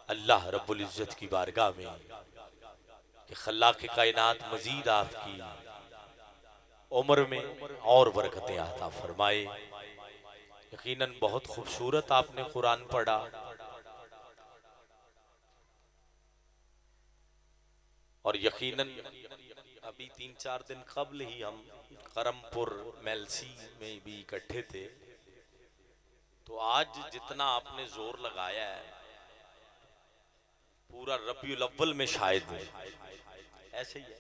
अल्लाह रब्बुल इज्जत की बारगाह में कि खल्लाक़ कायनात मजीद आपकी उम्र में और बरकतें अता फरमाए। यकीनन बहुत खूबसूरत आपने कुरान पढ़ा और यकीनन अभी 3-4 दिन कबल ही हम करमपुर मेलसी में भी इकट्ठे थे, तो आज जितना आपने जोर लगाया है पूरा रबीउल अव्वल में शायद ऐसे ही है,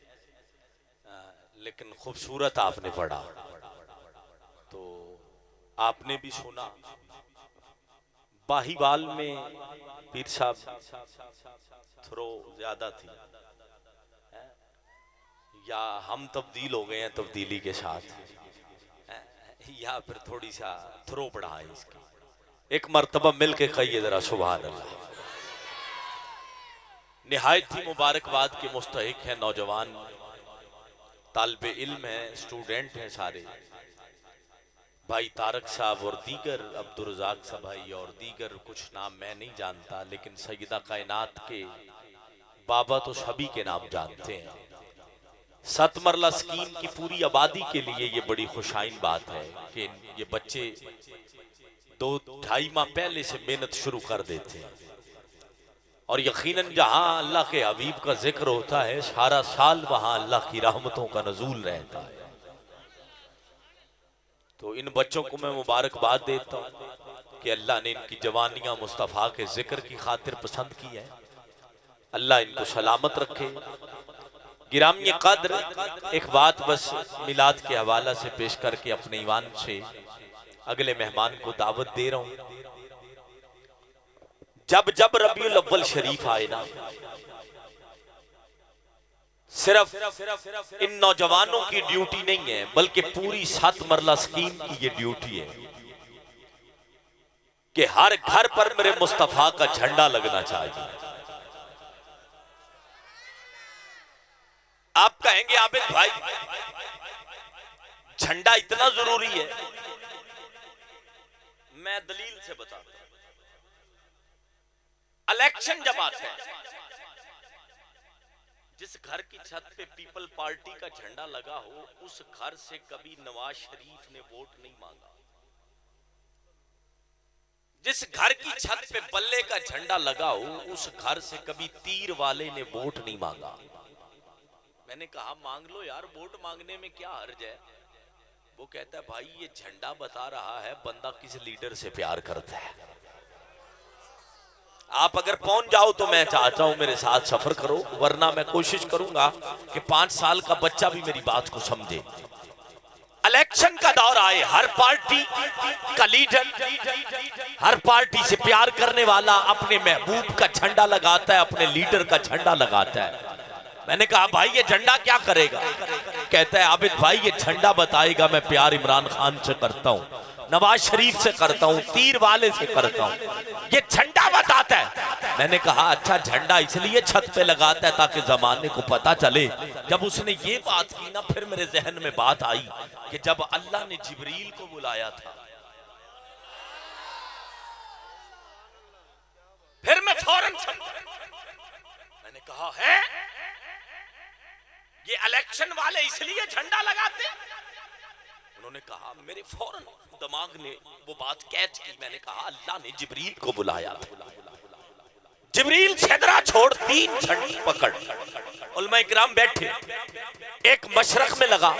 लेकिन खूबसूरत आपने पढ़ा। तो आपने भी सुना बाहीवाल में पीर साहब थ्रो ज्यादा थी या हम तब्दील हो गए हैं तब्दीली के साथ, या फिर थोड़ी सा थ्रो बढ़ा है इसकी। एक मर्तबा मिल के कहिए जरा सुभान अल्लाह। निहायत ही मुबारकबाद के मुस्तहिक है नौजवान तालिबे इल्म है, स्टूडेंट हैं सारे भाई तारक साहब और दीगर अब्दुल रज़ाक साहब भाई और दीगर कुछ नाम मैं नहीं जानता, लेकिन सैयदा कायनात के बाबा तो सभी के नाम जानते हैं। 7 मरला स्कीम की पूरी आबादी के लिए ये बड़ी खुशाइन बात है कि ये बच्चे 2-2.5 माह पहले से मेहनत शुरू कर देते हैं और यकीनन जहां अल्लाह के हबीब का जिक्र होता है सारा साल वहां अल्लाह की रहमतों का नजूल रहता है। तो इन बच्चों को मैं मुबारकबाद देता हूं कि अल्लाह ने इनकी जवानियां मुस्तफ़ा के जिक्र की खातिर पसंद की है। अल्लाह इनको सलामत रखे। गिरामी कद्र एक बात बस मिलाद के हवाला से पेश करके अपने ईवान से अगले मेहमान को दावत दे रहा हूं। जब जब रबीउल अव्वल शरीफ आए ना, सिर्फ इन नौजवानों की ड्यूटी नहीं है बल्कि पूरी 7 मरला स्कीम की ये ड्यूटी है कि हर घर पर मेरे मुस्तफा का झंडा लगना चाहिए। आप कहेंगे आबिद भाई झंडा इतना जरूरी है, मैं दलील से बताता हूं। इलेक्शन जब आता है, जिस घर की छत पे पीपल पार्टी का झंडा लगा हो उस घर से कभी नवाज शरीफ ने वोट नहीं मांगा। जिस घर की छत पे बल्ले का झंडा लगा हो उस घर से कभी तीर वाले ने वोट नहीं मांगा। मैंने कहा मांग लो यार, वोट मांगने में क्या हर्ज है। वो कहता है भाई ये झंडा बता रहा है बंदा किस लीडर से प्यार करता है। आप अगर पहुंच जाओ तो मैं चाहता हूं मेरे साथ सफर करो, वरना मैं कोशिश करूंगा कि 5 साल का बच्चा भी मेरी बात को समझे। इलेक्शन का दौर आए, हर पार्टी का लीडर, हर पार्टी से प्यार करने वाला अपने महबूब का झंडा लगाता है, अपने लीडर का झंडा लगाता है। मैंने कहा भाई ये झंडा क्या करेगा। कहता है आबिद भाई ये झंडा बताएगा मैं प्यार इमरान खान से करता हूं, नवाज शरीफ से करता हूं, तीर वाले से करता हूं, ये झंडा बताता है। मैंने कहा अच्छा झंडा इसलिए छत पे लगाता है ताकि जमाने को पता चले। जब उसने ये बात की ना फिर मेरे जहन में बात आई कि जब अल्लाह ने जिब्रील को बुलाया था, फिर मैं फौरन समझा। मैंने कहा है ये इलेक्शन वाले इसलिए झंडा लगाते। उन्होंने कहा मेरे फौरन दिमाग ने वो बात कैच की। मैंने कहा अल्लाह ने जिब्रील को बुलाया था। जिब्रील छदरा छोड़ 3 झंडे पकड़, उलमा इकराम बैठे, एक मशरक में लगा,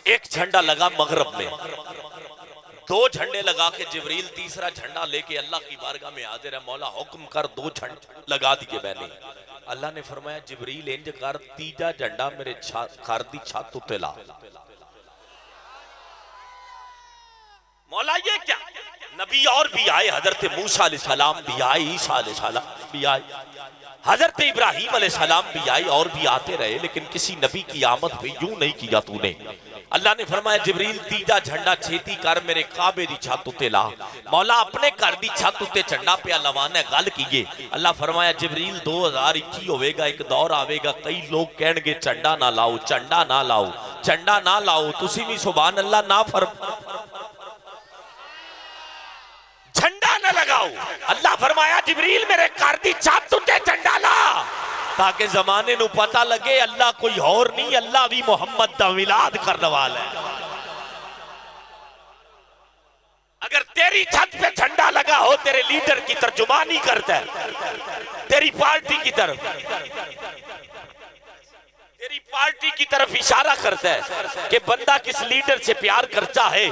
एक झंडा लगा मगरब में, 2 झंडे लगा के जिब्रील तीसरा झंडा लेके अल्लाह की बारगाह में हाजिर है। मौला हुक्म कर 2 झंडे लगा दिए मैंने। अल्लाह ने फरमाया जिब्रील इंज कर, तीजा झंडा मेरे घर दी छत उत्ते ला। मौला ये क्या, नबी और भी आए, हजरत मूसा अलैहिस्सलाम भी आए, ईसा अलैहिस्सलाम भी आए, हजरत इब्राहीम अलैहिस्सलाम भी आए और भी आते रहे, लेकिन किसी नबी की आमद पे यूं नहीं किया तूने। अल्लाह ने फरमाया जिब्रील तीजा झंडा छेती कर मेरे काबे दी छत उत्ते ला। मौला अपने घर दी छत उत्ते झंडा पे लवाना गल कीए। अल्लाह फरमाया जिब्रील 2021 होवेगा, एक दौर आवेगा कई लोग कहणगे झंडा ना लाओ, झंडा ना लाओ, झंडा ना लाओ, तुसी भी सुभान अल्लाह ना फरमा, झंडा ना लगाओ। लगाओ। अल्लाह फरमाया जिब्रील मेरे घर दी छत उत्ते झंडा ला, ताकि जमाने नू पता लगे अल्लाह कोई और नहीं, अल्लाह भी मुहम्मद दा मिलाद करने वाला है। अगर तेरी छत पे झंडा लगा हो, तेरे लीडर की तर्जुमानी करता है, तेरी पार्टी की तरफ, तेरी पार्टी की तरफ इशारा करता है कि बंदा किस लीडर से प्यार करता है,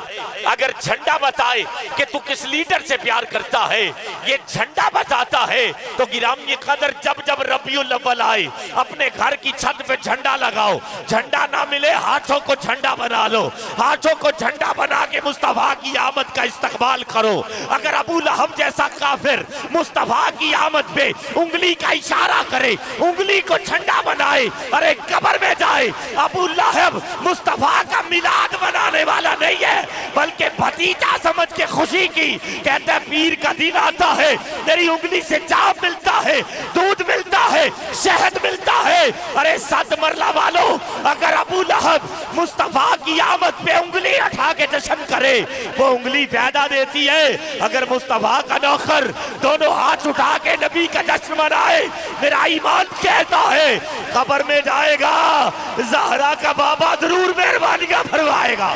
अगर झंडा बताए कि तू किस लीडर से प्यार करता है, ये झंडा बताता है, तो गिरामी कदर जब जब रबीउल अव्वल आए अपने घर की छत पे झंडा लगाओ। झंडा ना मिले हाथों को झंडा बना लो, हाथों को झंडा बना के मुस्तफा की आमद का इस्तकबाल करो। अगर अबू लहब जैसा काफिर मुस्तफा की आमद पे उंगली का इशारा करे, उंगली को झंडा बनाए, अरे कब्र में जाए, अबू लहब मुस्तफा का मिलाद बनाने वाला नहीं है, बल्कि भतीजा समझ के खुशी की। कहते हैं पीर का दिन आता है, तेरी उंगली से चाप मिलता है, दूध मिलता है, शहद मिलता है। अरे 7 मरला वालों, अगर अबू लहब मुस्तफा की आमद पे उंगली उठा के जश्न करे, वो उंगली फायदा देती है। अगर मुस्तफा का नौकर दोनों हाथ उठा के नबी का जश्न मनाए, मेरा ईमान कहता है कब्र में जाएगा, ज़हरा का बाबा जरूर मेहरबानियां फरमाएगा।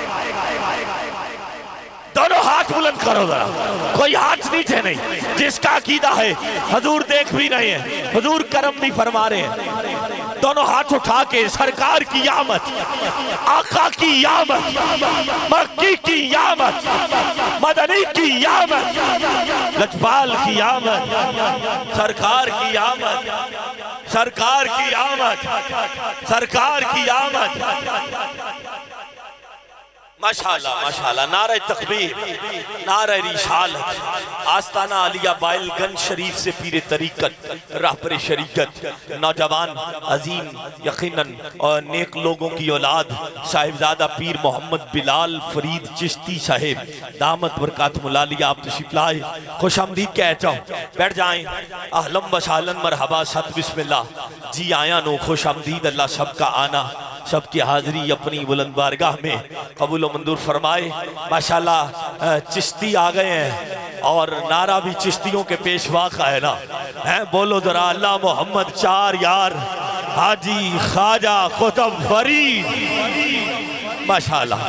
दोनों हाथ बुलंद करो जरा, कोई हाथ नीचे नहीं। जिसका अकीदा है हजूर देख भी रहे हैं, हजूर करम भी फरमा रहे हैं। दोनों हाथ उठा के सरकार की आमद, आका की आमद, मक्की की आमद, मदनी की आमद, लजपाल की आमद, सरकार की आमद, सरकार की आमद, सरकार की आमद। माशाअल्लाह माशाअल्लाह, नारे तकबीर, नारे रिसालत। आस्ताना आलिया बाइलगंज शरीफ से पीरे तरीकत, राहबर शरीकत, नौजवान अजीम यकीनन और नेक लोगों की औलाद साहिबजादा पीर मोहम्मद बिलाल फरीद चिश्ती साहिब दामत बरकातुहुल आलिया, आप तशरीफ लाए, खुश आमदीद कहता हूँ। बैठ जाएं। अहलम वसालन मरहबा सत बिस्मिल्लाह, जी आया नो खुश आमदीद। अल्लाह सबका आना, सबकी हाजिरी अपनी बुलंद बारगाह में कबूल मंजूर फरमाए। माशाल्लाह चिश्ती आ गए हैं और नारा भी चिश्तियों के पेशवा का है ना, है बोलो जरा अल्लाह मोहम्मद चार यार हाजी ख्वाजा कुतुब फरीद। माशाल्लाह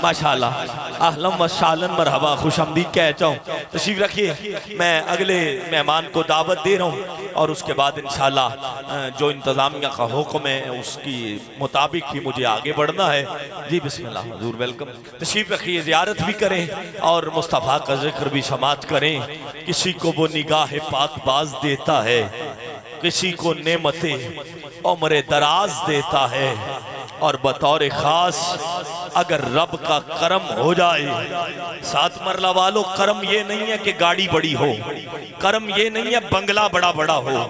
माशाल्लाह, अहलम व सालन मरहबा, खुशामदीद कहता हूँ। तशरीफ रखिए, मैं अगले मेहमान को दावत दे रहा हूँ और उसके बाद इंशाल्लाह जो इंतज़ामिया का हुक्म है उसकी मुताबिक ही मुझे आगे बढ़ना है। जी बिस्मिल्लाह, हुजूर वेलकम। तशरीफ रखिए, ज़ियारत भी करें और मुस्तफ़ा का जिक्र भी समात करें। किसी को वो निगाह पाक बाज देता है, किसी को नेमतें उम्र दराज देता है, और बतौर खास अगर रब का करम हो जाए। 7 मरला वालों, करम ये नहीं है कि गाड़ी बड़ी हो, करम ये नहीं है बंगला बड़ा बड़ा हो,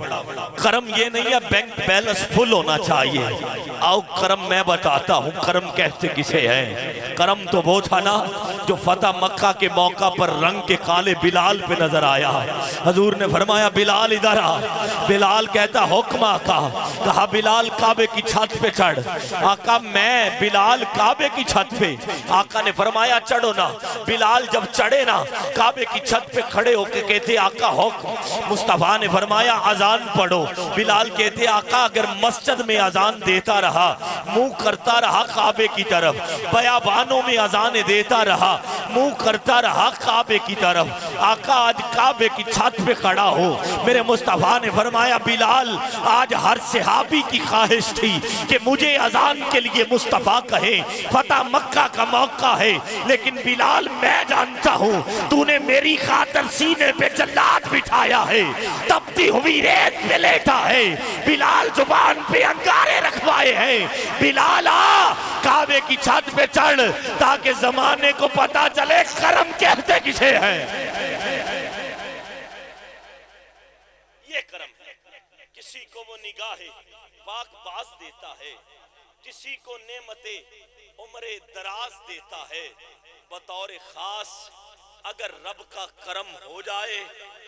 करम ये नहीं है बैंक बैलेंस फुल होना चाहिए। आओ करम मैं बताता हूँ, करम कहते किसे है। करम तो वो था ना जो फतह मक्का के मौका पर रंग के काले बिलाल पे नजर आया। हजूर ने फरमाया बिलाल इधर आ। बिलाल कहता हुक्म आका। कहा बिलाल काबे की छत पे चढ़। आका मैं बिलाल काबे की छत पे। आका ने फरमाया चढ़ो ना। बिलाल जब चढ़े ना काबे की छत पे खड़े होके कहते आका हुक्म। मुस्तफा ने फरमाया अजान पढ़ो। बिलाल कहते आका अगर मस्जिद में अजान देता रहा, मुंह करता रहा काबे की तरफ, बयाबानों में अजान देता रहा, मुंह करता रहा काबे की तरफ, आका आज काबे की छत पे खड़ा हो। मेरे मुस्तफा ने फरमाया बिलाल आज हर सहाबी की ख्वाहिश थी कि मुझे अजान के लिए मुस्तफा कहे। फतह मक्का का मौका है, लेकिन बिलाल मैं जानता हूँ तूने मेरी खातर सीने पे जल्लाद बिठाया है, तपती हुई रेत पे लेटा है, बिलाल जुबान पे अंगारे रखवाए हैं। बिलाल आ काबे की छत पे चढ़ ताकि जमाने को पता चले करम कहते किसे हैं। ये करम है। किसी को वो निगाहे पाक बाज देता है, किसी को नेमते उम्रे दराज देता है। बतौर खास अगर रब का करम हो जाए,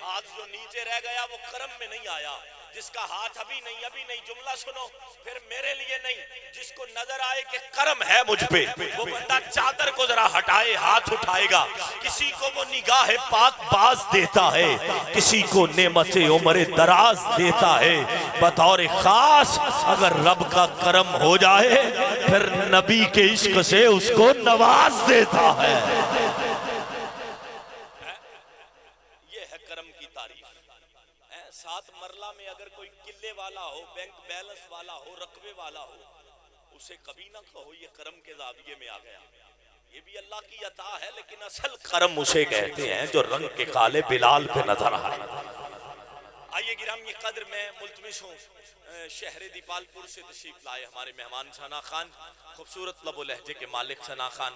हाथ जो नीचे रह गया वो करम में नहीं आया, जिसका हाथ अभी नहीं, जुमला सुनो, फिर मेरे लिए नहीं, जिसको नजर आए कि करम है मुझ पे, वो बंदा चादर को जरा हटाए, हाथ उठाएगा। किसी को वो निगाह पाक बाज देता है, किसी को नेमते उम्र दराज देता है। बतौर खास अगर रब का करम हो जाए, फिर नबी के इश्क से उसको नवाज देता है। सात मरला में अगर कोई किले वाला हो, बैंक बैलेंस वाला हो, रकबे वाला हो, उसे कभी ना कहो ये करम के ज़ाविये में आ गया। ये भी अल्लाह की अता है, लेकिन असल करम उसे कहते हैं जो रंग के काले बिलाल पे नजर आए। आइए गिरामी कद्र, मैं मुल्तमिस हूँ शहर दीपालपुर से तशरीफ लाए हमारे मेहमान सना खान, खूबसूरत लबो लहजे के मालिक सना खान।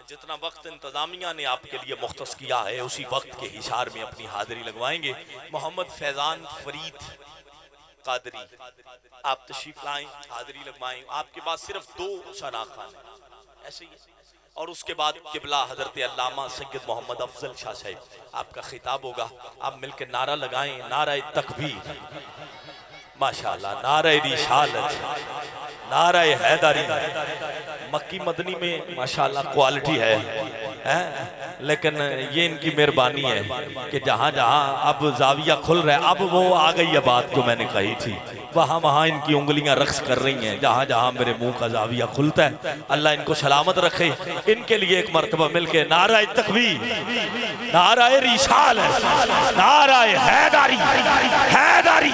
जितना वक्त इंतजामिया ने आपके लिए मुख्तस किया है, उसी वक्त के हिसार में अपनी हाजिरी लगवाएंगे। मोहम्मद फैजान फरीद कादरी, आप तशरीफ लाएं, हाजिरी लगवाएं। आपके पास सिर्फ 2 सना खान ऐसे ही, और उसके बाद किबला हजरत अल्लामा सैयद मोहम्मद अफजल शाह साहब, आपका खिताब होगा। आप मिलकर नारा लगाएं, नारा तकबीर, माशाअल्लाह, नारा रिसालत, नारा हैदरी। मक्की मदनी में माशाअल्लाह क्वालिटी है, लेकिन ये इनकी मेहरबानी है कि जहाँ जहाँ अब जाविया खुल रहा है, अब वो आ गई है बात जो मैंने कही थी, वहाँ वहाँ इनकी उंगलियां रक्स कर रही हैं। जहाँ जहाँ मेरे मुंह का जाविया खुलता है, अल्लाह इनको सलामत रखे। इनके लिए एक मरतबा मिलके नारा तकबीर, नारा रिसालत, नारा हैदरी, हैदरी।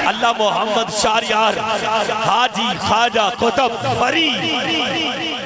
अल्लाह मोहम्मद शारियार हाजी ख्वाजा कुतुब फरीद